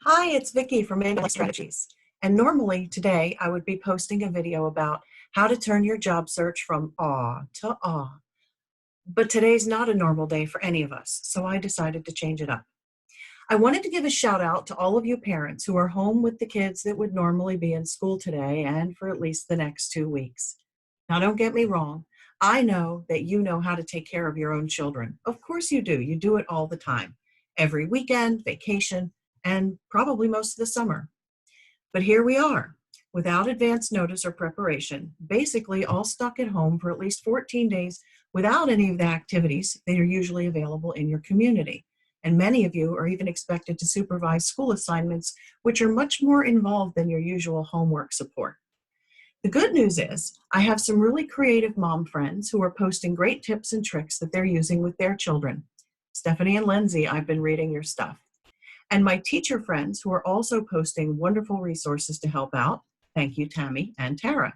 Hi, it's Vicki from InfiniteQuests Strategies. And normally today I would be posting a video about how to turn your job search from awe to awe. But today's not a normal day for any of us, so I decided to change it up. I wanted to give a shout out to all of you parents who are home with the kids that would normally be in school today and for at least the next 2 weeks. Now, don't get me wrong. I know that you know how to take care of your own children. Of course you do. You do it all the time. Every weekend, vacation, and probably most of the summer. But here we are, without advance notice or preparation, basically all stuck at home for at least 14 days without any of the activities that are usually available in your community. And many of you are even expected to supervise school assignments, which are much more involved than your usual homework support. The good news is I have some really creative mom friends who are posting great tips and tricks that they're using with their children. Stephanie and Lindsay, I've been reading your stuff. And my teacher friends who are also posting wonderful resources to help out. Thank you, Tammy and Tara.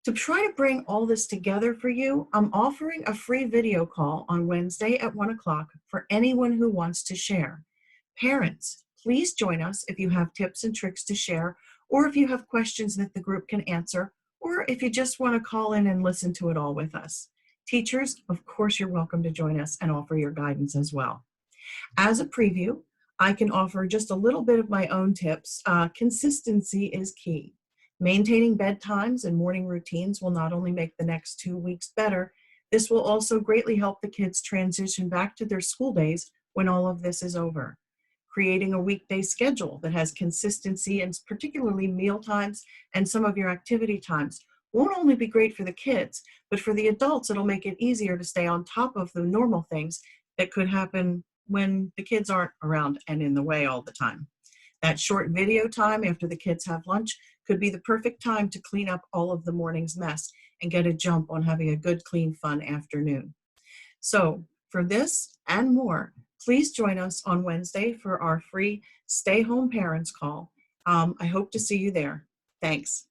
To try to bring all this together for you, I'm offering a free video call on Wednesday at 1 o'clock for anyone who wants to share. Parents, please join us if you have tips and tricks to share, or if you have questions that the group can answer, or if you just want to call in and listen to it all with us. Teachers, of course, you're welcome to join us and offer your guidance as well. As a preview, I can offer just a little bit of my own tips. Consistency is key. Maintaining bedtimes and morning routines will not only make the next 2 weeks better, this will also greatly help the kids transition back to their school days when all of this is over. Creating a weekday schedule that has consistency and particularly meal times and some of your activity times won't only be great for the kids, but for the adults, it'll make it easier to stay on top of the normal things that could happen when the kids aren't around and in the way all the time. That short video time after the kids have lunch could be the perfect time to clean up all of the morning's mess and get a jump on having a good, clean, fun afternoon. So for this and more, please join us on Wednesday for our free Stay Home Parents call. I hope to see you there. Thanks.